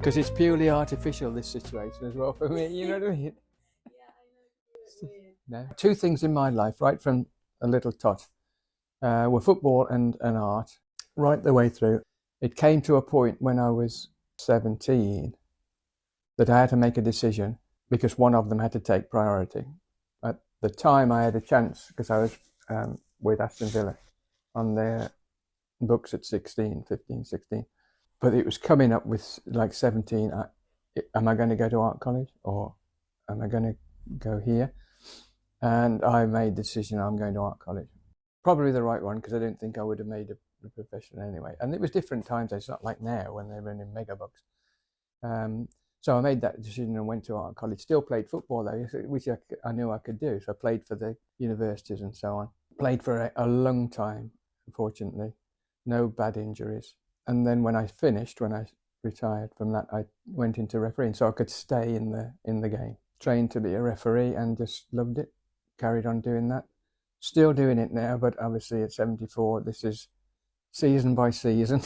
Because it's purely artificial, this situation as well for me, you know what I mean? Yeah, I know. It's weird. No. Two things in my life, right from a little tot, were football and art, right the way through. It came to a point when I was 17 that I had to make a decision because one of them had to take priority. At the time, I had a chance because I was with Aston Villa on their books at 16, 15, 16. But it was coming up with like 17. Am I going to go to art college or am I going to go here? And I made the decision I'm going to art college. Probably the right one because I didn't think I would have made a profession anyway. And it was different times. It's not like now when they're running mega books. So I made that decision and went to art college. Still played football though, which I knew I could do. So I played for the universities and so on. Played for a long time, unfortunately. No bad injuries. And then when I retired from that, I went into refereeing so I could stay in the game. Trained to be a referee and just loved it. Carried on doing that. Still doing it now, but obviously at 74, this is season by season.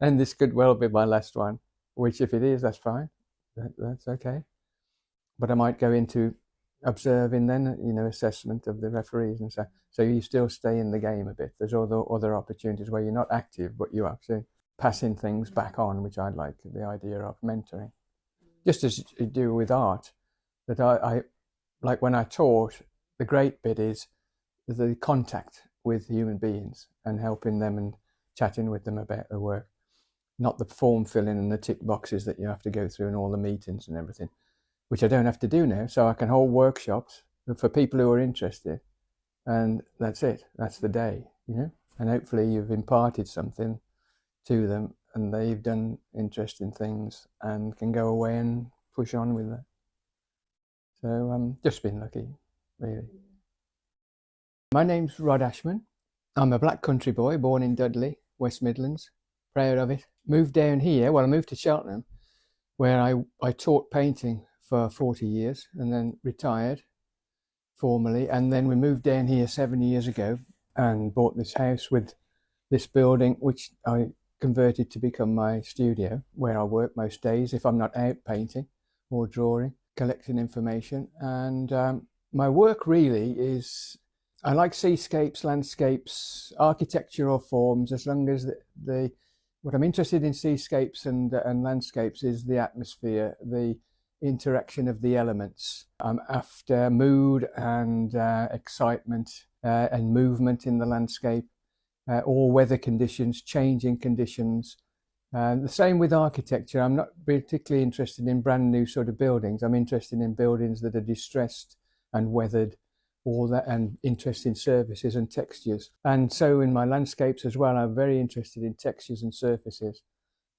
And this could well be my last one, which if it is, that's fine. That's okay. But I might go into observing then, assessment of the referees and so you still stay in the game a bit. There's other opportunities where you're not active, but you're actually passing things back on, which I like, the idea of mentoring. Just as you do with art, that I like when I taught, the great bit is the contact with human beings and helping them and chatting with them about their work. Not the form filling and the tick boxes that you have to go through and all the meetings and everything, which I don't have to do now. So I can hold workshops for people who are interested. And that's it. That's the day, And hopefully you've imparted something to them and they've done interesting things and can go away and push on with that. So just been lucky, really. My name's Rod Ashman. I'm a black country boy born in Dudley, West Midlands. Proud of it. Moved down here. Well, I moved to Cheltenham, where I taught painting for 40 years and then retired formally. And then we moved down here 7 years ago and bought this house with this building, which I converted to become my studio, where I work most days if I'm not out painting or drawing, collecting information. And my work really is, I like seascapes, landscapes, architectural forms, as long as what I'm interested in seascapes and landscapes is the atmosphere, the interaction of the elements. I'm after mood and excitement and movement in the landscape, all weather conditions, changing conditions. The same with architecture. I'm not particularly interested in brand new sort of buildings. I'm interested in buildings that are distressed and weathered, all that, and interesting surfaces and textures. And so in my landscapes as well, I'm very interested in textures and surfaces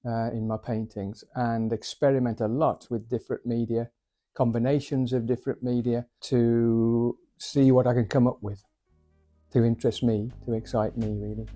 in my paintings, and experiment a lot with different media, combinations of different media, to see what I can come up with to interest me, to excite me, really.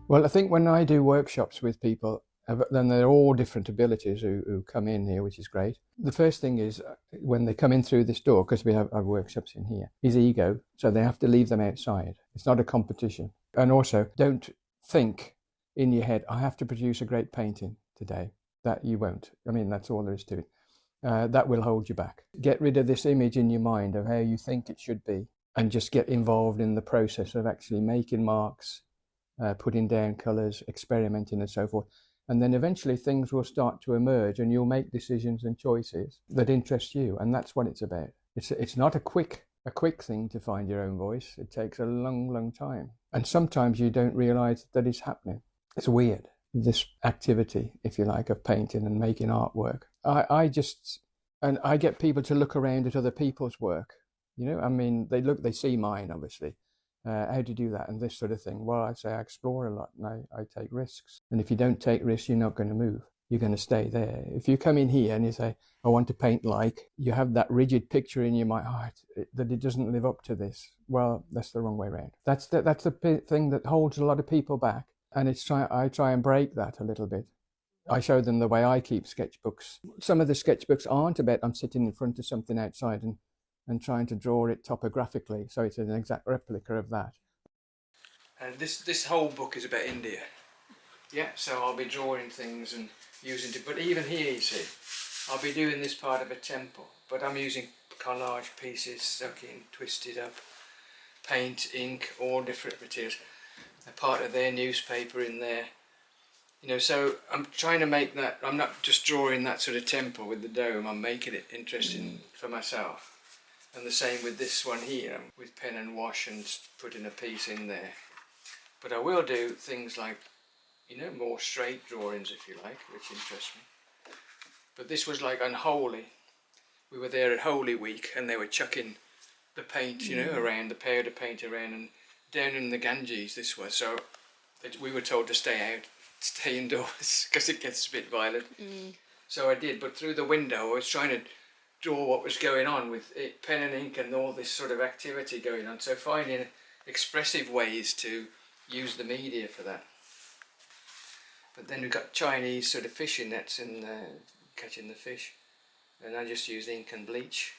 Well, I think when I do workshops with people, then they're all different abilities who come in here, which is great. The first thing is when they come in through this door, because we have our workshops in here, is ego. So they have to leave them outside. It's not a competition. And also, don't think in your head, I have to produce a great painting today. That you won't. I mean, that's all there is to it. That will hold you back. Get rid of this image in your mind of how you think it should be and just get involved in the process of actually making marks, putting down colours, experimenting and so forth. And then eventually things will start to emerge and you'll make decisions and choices that interest you. And that's what it's about. It's not a quick thing to find your own voice. It takes a long, long time. And sometimes you don't realise that it's happening. It's weird, this activity, if you like, of painting and making artwork. I get people to look around at other people's work. I mean, they see mine, obviously. How do you do that and this sort of thing? Well, I'd say I explore a lot and I take risks. And if you don't take risks, you're not going to move. you're going to stay there. If you come in here and you say, I want to paint like, you have that rigid picture in your mind, that it doesn't live up to this. Well, that's the wrong way around. That's the thing that holds a lot of people back. And I try and break that a little bit. I show them the way I keep sketchbooks. Some of the sketchbooks aren't about I'm sitting in front of something outside and trying to draw it topographically. So it's an exact replica of that. And this whole book is about India. Yeah, so I'll be drawing things and using it. But even here, you see, I'll be doing this part of a temple. But I'm using collage pieces, stuck in, twisted up, paint, ink, all different materials. A part of their newspaper in there. You know, so I'm trying to make that, I'm not just drawing that sort of temple with the dome, I'm making it interesting for myself. And the same with this one here, with pen and wash and putting a piece in there. But I will do things like, you know, more straight drawings if you like, which interest me. But this was like unholy. We were there at Holy Week and they were chucking the paint, you know, around, the powder paint around, and down in the Ganges this was. So we were told to stay out, stay indoors, because it gets a bit violent. So I did, but through the window I was trying to draw what was going on with it, pen and ink and all this sort of activity going on. So finding expressive ways to use the media for that. But then we've got Chinese sort of fishing nets in catching the fish, and I just used ink and bleach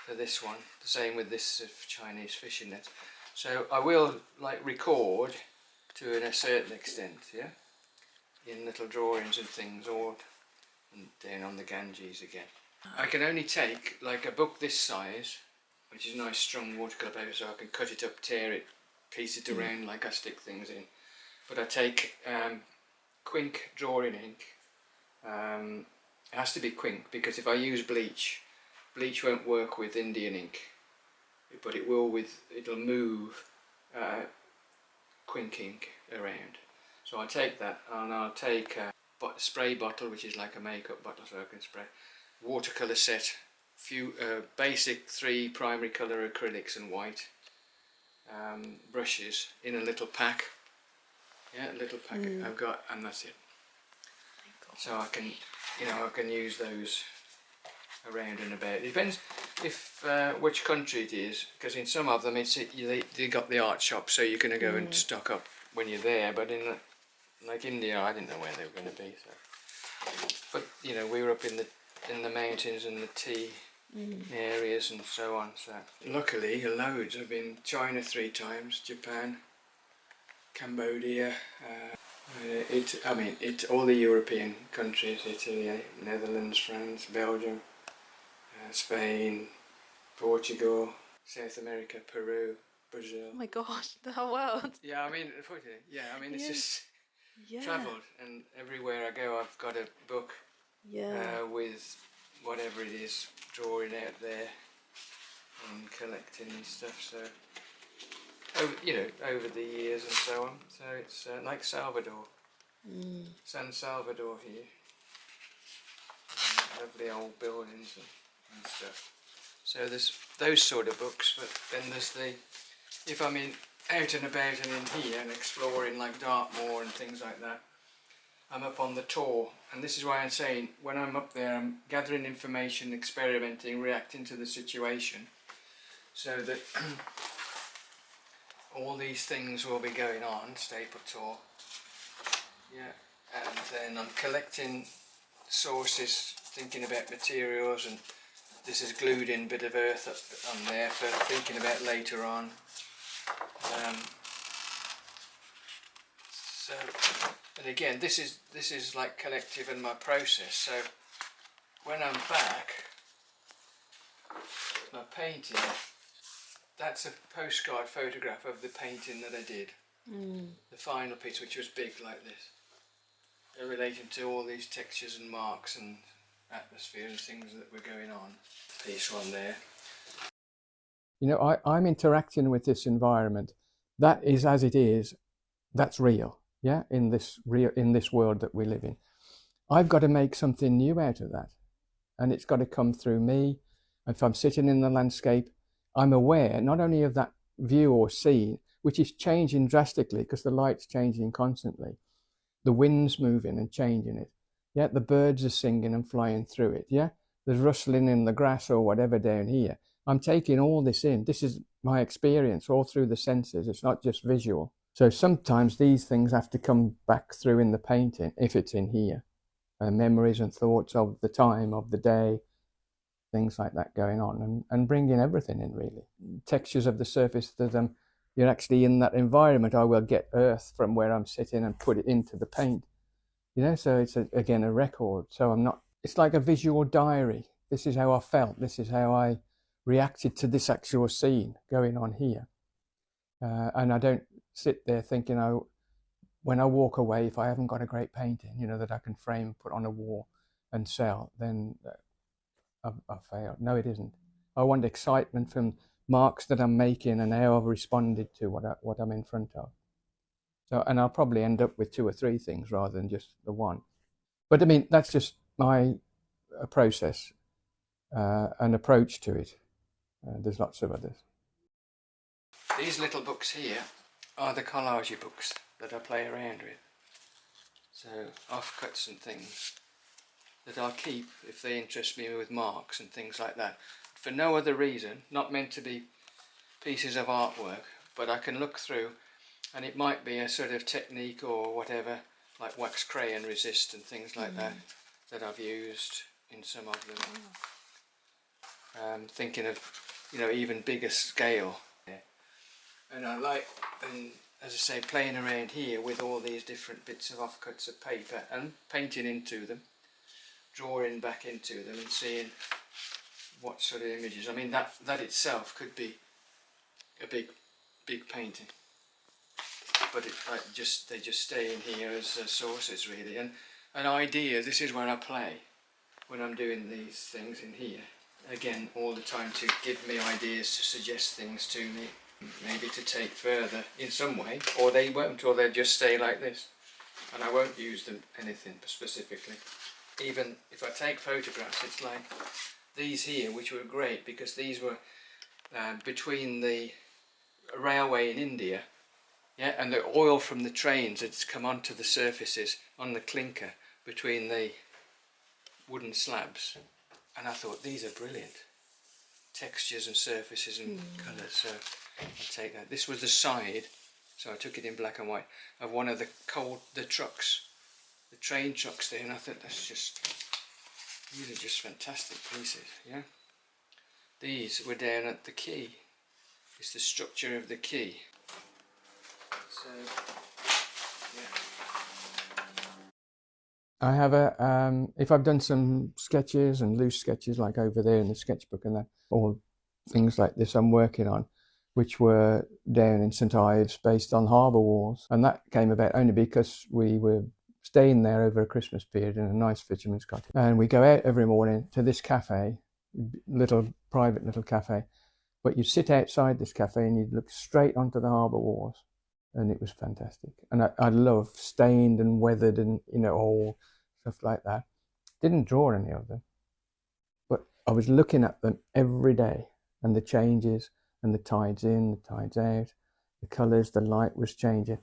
for this one. The same with this Chinese fishing net. So I will like record to a certain extent, yeah, in little drawings and things, or down on the Ganges again. I can only take like a book this size, which is nice strong watercolour paper, so I can cut it up, tear it, piece it around like I stick things in. But I take Quink drawing ink. It has to be Quink because if I use bleach won't work with Indian ink, but it'll move Quink ink around. So I take that and I'll take a spray bottle, which is like a makeup bottle, so I can spray. Watercolour set, few basic 3 primary colour acrylics and white brushes in a little pack. Yeah, a little pack I've got, and that's it. So I can, you know, I can use those around and about. It depends if which country it is, because in some of them they got the art shop, so you're going to go and stock up when you're there. But in like India, I didn't know where they were going to be. So, but you know, we were up in the mountains and the tea areas and so on. So luckily, loads. I've been China 3 times, Japan, Cambodia. All the European countries, Italy, Netherlands, France, Belgium, Spain, Portugal, South America, Peru, Brazil. Oh my gosh, the whole world. Yeah, I mean, unfortunately, it's just travelled, and everywhere I go I've got a book with whatever it is, drawing out there and collecting and stuff, so over the years and so on. So it's like Salvador, San Salvador here, lovely old buildings and stuff. So there's those sort of books, but then there's if I'm out and about and in here and exploring like Dartmoor and things like that, I'm up on the tour, and this is why I'm saying when I'm up there I'm gathering information, experimenting, reacting to the situation, so that all these things will be going on, staple tour, and then I'm collecting sources, thinking about materials, and this is glued in bit of earth up on there for thinking about later on. So, and again, this is like collective in my process. So when I'm back, my painting, that's a postcard photograph of the painting that I did. The final piece, which was big like this. They're related to all these textures and marks and atmosphere and things that were going on. Piece one there. You know, I'm interacting with this environment. That is as it is. That's real. Yeah, in this world that we live in. I've got to make something new out of that, and it's got to come through me. If I'm sitting in the landscape, I'm aware not only of that view or scene, which is changing drastically because the light's changing constantly, the wind's moving and changing it. Yeah, the birds are singing and flying through it. Yeah, there's rustling in the grass or whatever down here. I'm taking all this in. This is my experience all through the senses. It's not just visual. So sometimes these things have to come back through in the painting if it's in here. Memories and thoughts of the time, of the day, things like that going on, and bringing everything in, really. Textures of the surface that you're actually in that environment. I will get earth from where I'm sitting and put it into the paint. So it's again a record. So it's like a visual diary. This is how I felt. This is how I reacted to this actual scene going on here. And I don't sit there thinking, oh, when I walk away, if I haven't got a great painting, that I can frame, put on a wall and sell, then I've failed. No, it isn't. I want excitement from marks that I'm making and how I've responded to what I'm in front of. So, and I'll probably end up with 2 or 3 things rather than just the one. But I mean, that's just my process, an approach to it. There's lots of others. These little books here are the collage books that I play around with. So offcuts and things that I'll keep if they interest me with marks and things like that. For no other reason, not meant to be pieces of artwork, but I can look through and it might be a sort of technique or whatever, like wax crayon resist and things like that I've used in some of them. Thinking of, even bigger scale. And I like, and as I say, playing around here with all these different bits of offcuts of paper and painting into them, drawing back into them and seeing what sort of images. I mean, that itself could be a big painting, but they just stay in here as sources, really. And an idea, this is where I play when I'm doing these things in here. Again, all the time to give me ideas, to suggest things to me, maybe to take further in some way, or they won't, or they'll just stay like this, and I won't use them anything specifically. Even if I take photographs, it's like these here, which were great because these were between the railway in India, and the oil from the trains had come onto the surfaces on the clinker between the wooden slabs, and I thought these are brilliant textures and surfaces and colours. So I'll take that. This was the side, so I took it in black and white, of one of the trucks, the train trucks there, and I thought these are just fantastic pieces. These were down at the quay. It's the structure of the quay. So I have if I've done some sketches and loose sketches like over there in the sketchbook and that, or things like this I'm working on, which were down in St Ives based on harbour walls, and that came about only because we were staying there over a Christmas period in a nice fisherman's cottage, and we go out every morning to this cafe, private little cafe, but you sit outside this cafe and you look straight onto the harbour walls, and it was fantastic. And I love stained and weathered and all stuff like that. Didn't draw any of them, but I was looking at them every day, and the changes and the tides in, the tides out, the colours, the light was changing.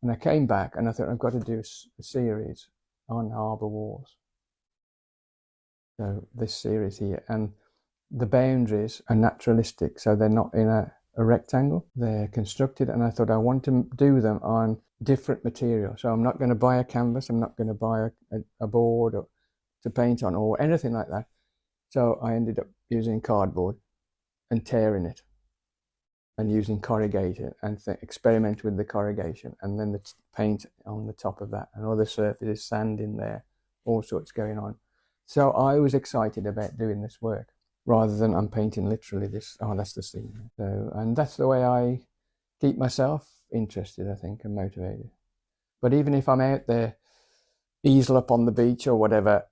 And I came back and I thought I've got to do a series on harbour walls. So this series here, and the boundaries are naturalistic, so they're not in a rectangle, they're constructed, and I thought I want to do them on different material. So I'm not going to buy a canvas, I'm not going to buy a board to paint on or anything like that. So I ended up using cardboard and tearing it and using corrugated and experiment with the corrugation, and then the paint on the top of that, and other surfaces, sand in there, all sorts going on. So I was excited about doing this work rather than I'm painting literally this, that's the scene. So, and that's the way I keep myself interested, I think, and motivated. But even if I'm out there, easel up on the beach or whatever,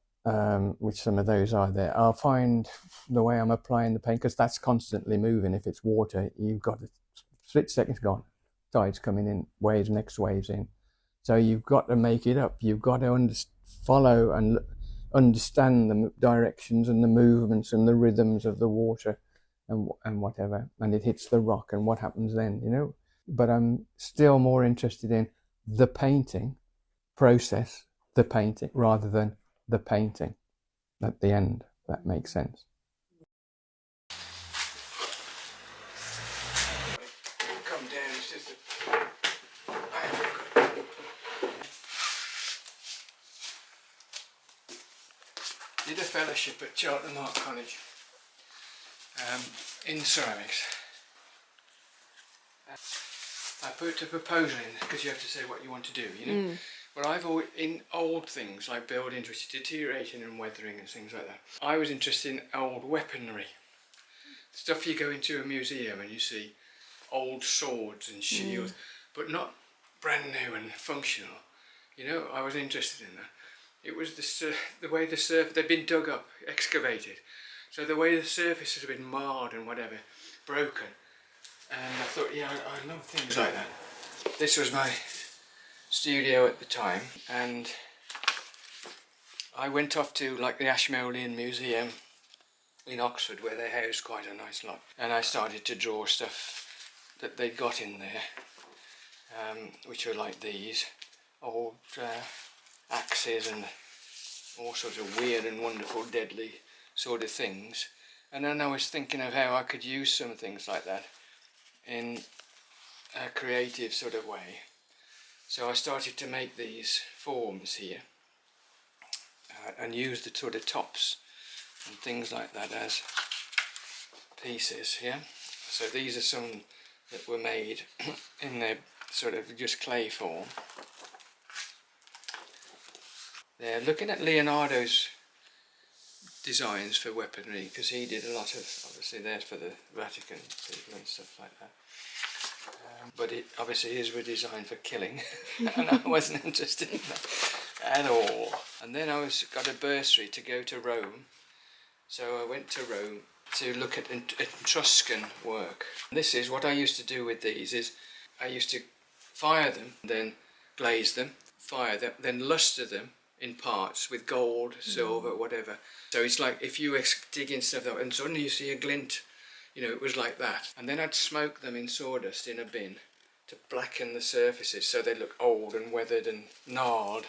which some of those are there, I'll find the way I'm applying the paint, because that's constantly moving. If it's water, you've got a split second gone, tides coming in, waves, next waves in. So you've got to make it up. You've got to follow and understand the directions and the movements and the rhythms of the water and whatever, and it hits the rock and what happens then, But I'm still more interested in the painting process, the painting, rather than the painting at the end. If that makes sense. Come down, it's just did a fellowship at Cheltenham Art College in ceramics. I put a proposal in because you have to say what you want to do, you know. Well, I've always, in old things like buildings which are deteriorating and weathering and things like that, I was interested in old weaponry. Stuff you go into a museum and you see old swords and shields, but not brand new and functional. You know, I was interested in that. It was the way the surface, they'd been dug up, excavated. So the way the surface had been marred and whatever, broken. And I thought, yeah, I love things like that. This was my studio at the time, and I went off to like the Ashman Museum in Oxford, where they housed quite a nice lot, and I started to draw stuff that they'd got in there, which were like these old axes and all sorts of weird and wonderful deadly sort of things. And then I was thinking of how I could use some things like that in a creative sort of way. So I started to make these forms here and use the sort of tops and things like that as pieces, yeah. So these are some that were made in their sort of just clay form. They're looking at Leonardo's designs for weaponry, because he did a lot of, obviously there's for the Vatican people and stuff like that. But obviously his were designed for killing, and I wasn't interested in that at all. And then I got a bursary to go to Rome, so I went to Rome to look at Etruscan work. And this is what I used to do with these, is I used to fire them, then glaze them, fire them, then lustre them in parts with gold, silver, whatever. So it's like if you were digging stuff up and suddenly you see a glint, you know, it was like that. And then I'd smoke them in sawdust in a bin to blacken the surfaces so they look old and weathered and gnarled,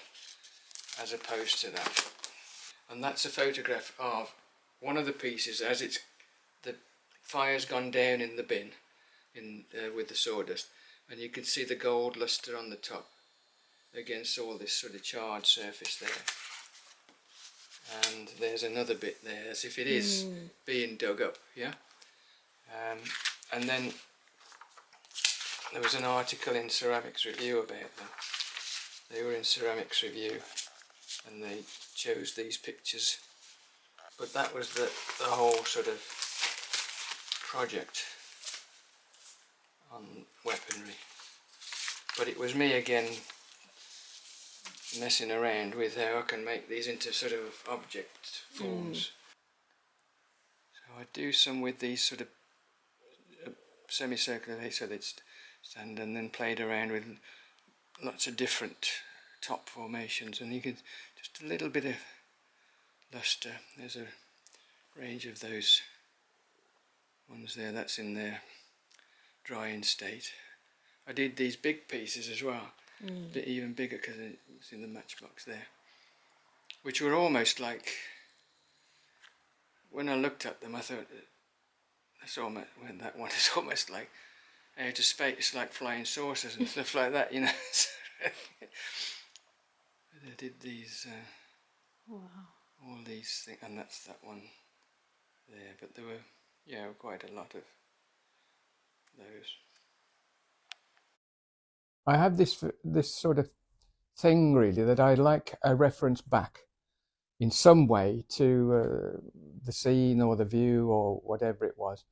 as opposed to that. And that's a photograph of one of the pieces as the fire's gone down in the bin with the sawdust, and you can see the gold lustre on the top against all this sort of charred surface there. And there's another bit there as if it is being dug up, yeah. And then there was an article in Ceramics Review about them. They were in Ceramics Review and they chose these pictures. But that was the whole sort of project on weaponry. But it was me again messing around with how I can make these into sort of object forms. So I do some with these sort of semicircular, so they'd stand, and then played around with lots of different top formations, and you could just a little bit of lustre. There's a range of those ones there, that's in their drying state. I did these big pieces as well, a bit even bigger because it's in the matchbox there, which were almost like, when I looked at them I thought, that's almost, when that one is almost like outer space, like flying saucers and stuff like that, you know. I did these, all these things, and that's that one there, but there were, yeah, quite a lot of those. I have this sort of thing really, that I like a reference back in some way to the scene or the view or whatever it was.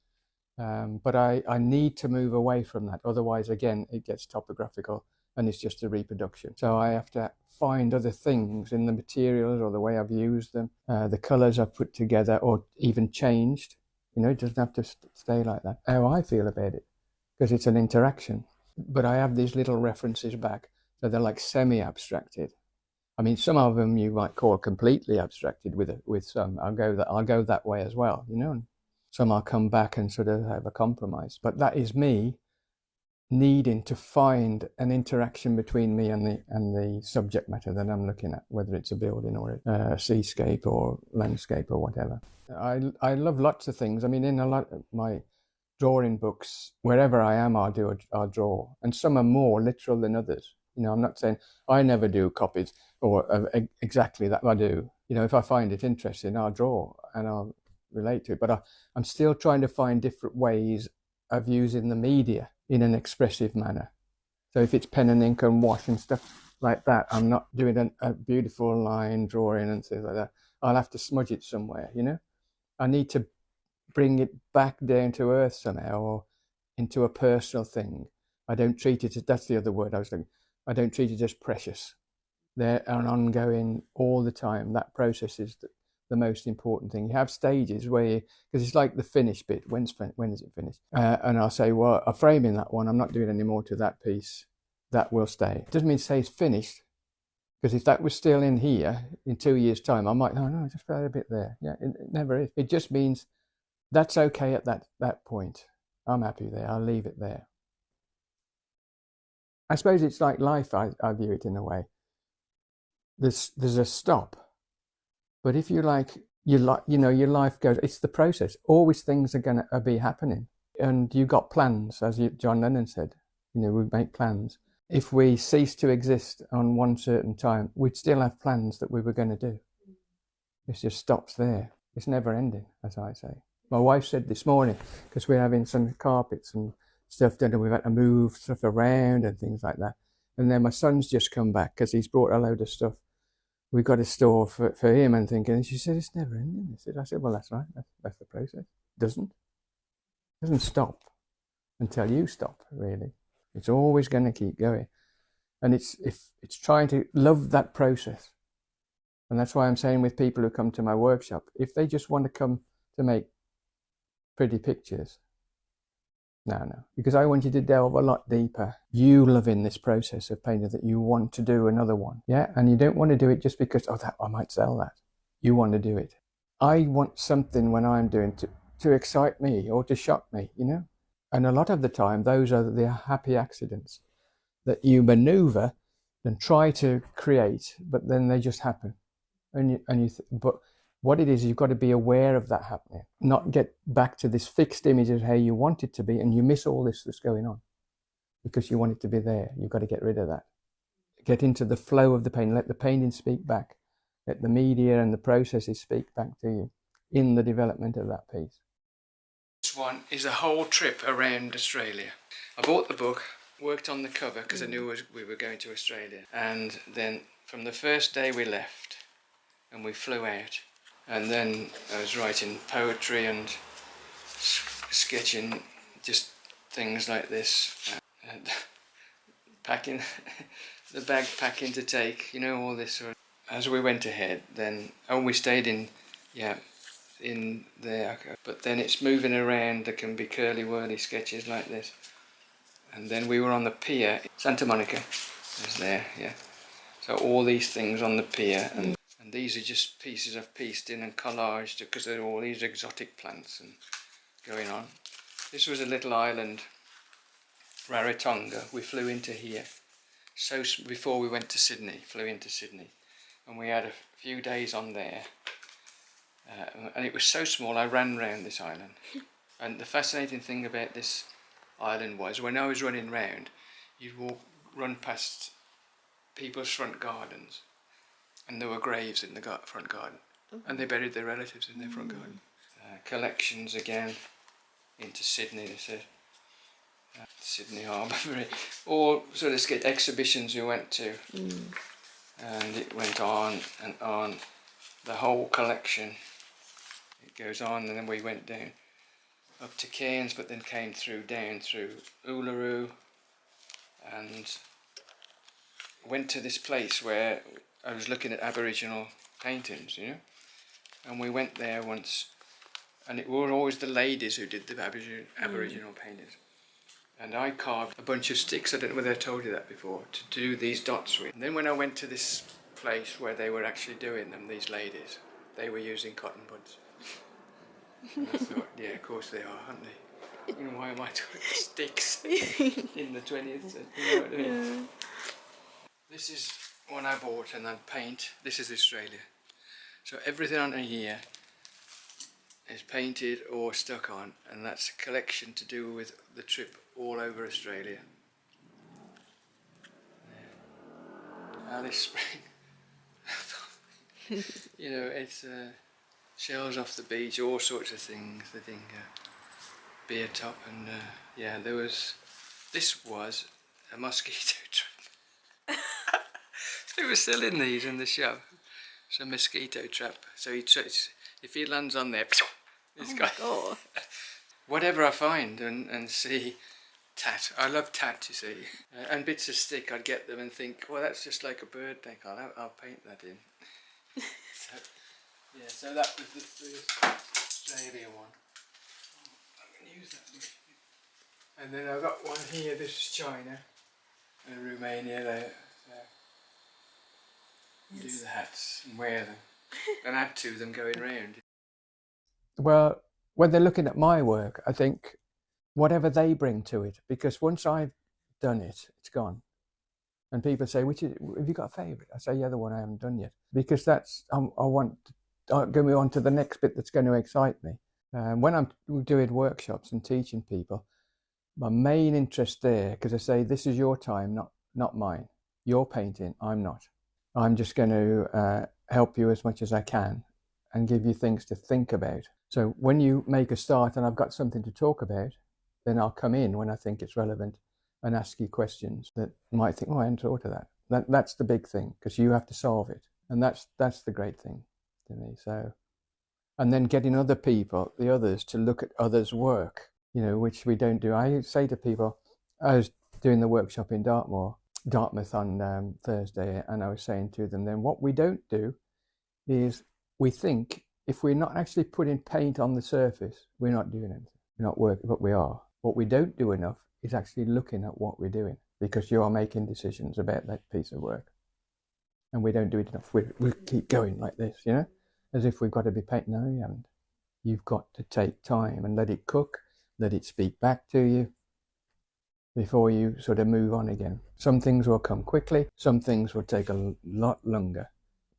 But I need to move away from that, otherwise again it gets topographical and it's just a reproduction. So I have to find other things in the materials or the way I've used them, the colours I've put together or even changed. You know, it doesn't have to stay like that. How I feel about it, because it's an interaction. But I have these little references back, so they're like semi-abstracted. I mean, some of them you might call completely abstracted with some. I'll go that way as well, you know. And some I'll come back and sort of have a compromise. But that is me needing to find an interaction between me and the subject matter that I'm looking at, whether it's a building or a seascape or landscape or whatever. I love lots of things. I mean, in a lot of my drawing books, wherever I am, I'll draw, and some are more literal than others. You know, I'm not saying I never do copies or exactly that. I do. You know, if I find it interesting, I'll draw and I'll relate to it. But I'm still trying to find different ways of using the media in an expressive manner. So if it's pen and ink and wash and stuff like that, I'm not doing a beautiful line drawing and things like that. I'll have to smudge it somewhere, you know. I need to bring it back down to earth somehow, or into a personal thing. I don't treat it as, that's the other word I was thinking, I don't treat it as precious. They're an ongoing all the time. That process is the most important thing. You have stages where you, because it's like the finished bit, when is it finished? And I'll say, well, I'm framing that one, I'm not doing any more to that piece, that will stay. It doesn't mean to say it's finished, because if that was still in here in 2 years' time, I might, no, just put a bit there. Yeah, it never is. It just means that's okay at that point. I'm happy there. I'll leave it there. I suppose it's like life. I view it in a way. There's a stop, but if you your life goes. It's the process. Always things are gonna be happening, and you got plans, as John Lennon said. You know, we make plans. If we cease to exist on one certain time, we'd still have plans that we were going to do. It just stops there. It's never ending, as I say. My wife said this morning, because we're having some carpets and stuff done, and we've had to move stuff around and things like that. And then my son's just come back because he's brought a load of stuff we've got to store for him and thinking. And she said, it's never ending. I said, well, that's right. That's the process. It doesn't stop until you stop, really. It's always going to keep going. And it's trying to love that process. And that's why I'm saying with people who come to my workshop, if they just want to come to make pretty pictures, no, because I want you to delve a lot deeper. You love in this process of painting that you want to do another one, yeah, and you don't want to do it just because I might sell that. You want to do it. I want something when I'm doing to excite me or to shock me, you know. And a lot of the time, those are the happy accidents that you maneuver and try to create, but then they just happen. But what it is, you've got to be aware of that happening, not get back to this fixed image of how you want it to be, and you miss all this that's going on because you want it to be there. You've got to get rid of that. Get into the flow of the painting. Let the painting speak back. Let the media and the processes speak back to you in the development of that piece. This one is a whole trip around Australia. I bought the book, worked on the cover because I knew we were going to Australia, and then from the first day we left and we flew out, and then I was writing poetry and sketching just things like this, and packing the backpacking to take, you know, all this sort of. As we went ahead, then we stayed in there, but then it's moving around. There can be curly whirly sketches like this, and then we were on the pier, Santa Monica is there, yeah. So all these things on the pier, and these are just pieces I've pieced in and collaged because there are all these exotic plants and going on. This was a little island, Rarotonga. We flew into here. So before we went to Sydney, flew into Sydney, and we had a few days on there. And it was so small, I ran round this island. And the fascinating thing about this island was, when I was running round, you'd run past people's front gardens, and there were graves in the front garden, and they buried their relatives in their front garden. Collections again into Sydney, they said. Sydney Harbour, all sort of exhibitions we went to, and it went on and on. The whole collection, it goes on, and then we went down up to Cairns, but then came down through Uluru, and went to this place where I was looking at Aboriginal paintings, you know, and we went there once, and it were always the ladies who did the Aboriginal paintings. And I carved a bunch of sticks, I don't know whether I told you that before, to do these dots with. And then when I went to this place where they were actually doing them, these ladies, they were using cotton buds. And I thought, yeah, of course they are, aren't they? You know, why am I doing sticks in the 20th century? You know what I mean? Yeah. This is one I bought and then paint. This is Australia. So everything on here is painted or stuck on, and that's a collection to do with the trip all over Australia. Yeah. Alice Spring. You know, it's shells off the beach, all sorts of things. I think beer top, and yeah, this was a mosquito trap. They were selling these in the shop. It's a mosquito trap. So if he lands on there, he's got God. whatever I find and see. Tat. I love tat, you see. And bits of stick, I'd get them and think, well, that's just like a bird neck. I'll paint that in. So, yeah, so that was the Australia one. I'm going to use that one. And then I've got one here, this is China. And Romania there. So do the hats and wear them. And add to them going round. Well, when they're looking at my work, I think whatever they bring to it, because once I've done it, it's gone. And people say, have you got a favourite? I say, yeah, the one I haven't done yet. Because that's, I want to go on to the next bit that's going to excite me. When I'm doing workshops and teaching people, my main interest there, because I say, this is your time, not mine. You're painting, I'm not. I'm just going to help you as much as I can and give you things to think about. So when you make a start and I've got something to talk about, then I'll come in when I think it's relevant and ask you questions that might think, oh, I hadn't thought of that. That's the big thing, because you have to solve it. And that's the great thing to me. So, and then getting other people, the others, to look at others' work, you know, which we don't do. I say to people, I was doing the workshop in Dartmouth on Thursday, and I was saying to them, then what we don't do is we think if we're not actually putting paint on the surface, we're not doing anything. We're not working, but we are. What we don't do enough is actually looking at what we're doing, because you are making decisions about that piece of work. And we don't do it enough. We keep going like this, you know, as if we've got to be painting. No, you haven't. You've got to take time and let it cook, let it speak back to you before you sort of move on again. Some things will come quickly, some things will take a lot longer.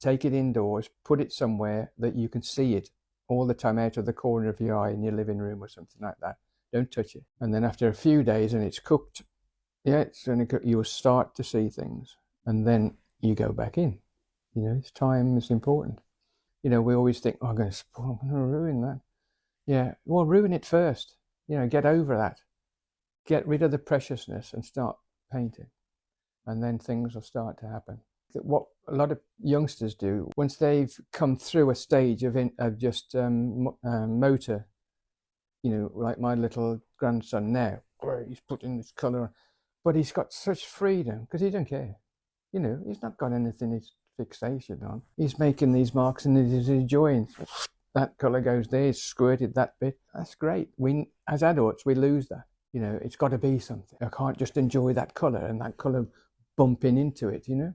Take it indoors, put it somewhere that you can see it all the time out of the corner of your eye in your living room or something like that. Don't touch it. And then after a few days and it's cooked, you'll start to see things. And then you go back in. You know, it's time is important. You know, we always think, oh, I'm going to ruin that. Yeah, well, ruin it first. You know, get over that. Get rid of the preciousness and start painting. And then things will start to happen. What a lot of youngsters do, once they've come through a stage of just motor, you know, like my little grandson now, he's putting this colour on, but he's got such freedom because he don't care. You know, he's not got anything he's fixation on. He's making these marks and he's enjoying. That colour goes there, he's squirted that bit. That's great. We, as adults, we lose that. You know, it's got to be something. I can't just enjoy that colour and that colour bumping into it, you know,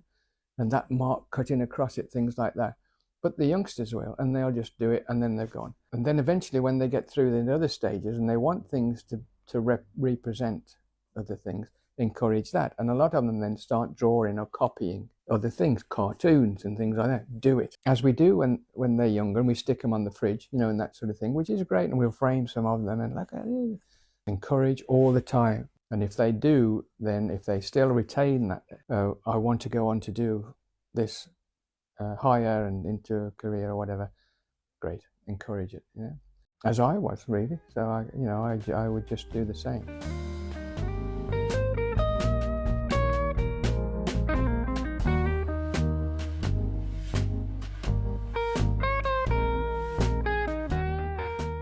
and that mark cutting across it, things like that. But the youngsters will, and they'll just do it, and then they're gone. And then eventually when they get through the other stages and they want things to represent other things, encourage that. And a lot of them then start drawing or copying other things, cartoons and things like that. Do it. As we do when they're younger, and we stick them on the fridge, you know, and that sort of thing, which is great, and we'll frame some of them and like, encourage all the time. And if they do, then if they still retain that, I want to go on to do this higher and into a career or whatever, great, encourage it, you know, as I was really. So I would just do the same.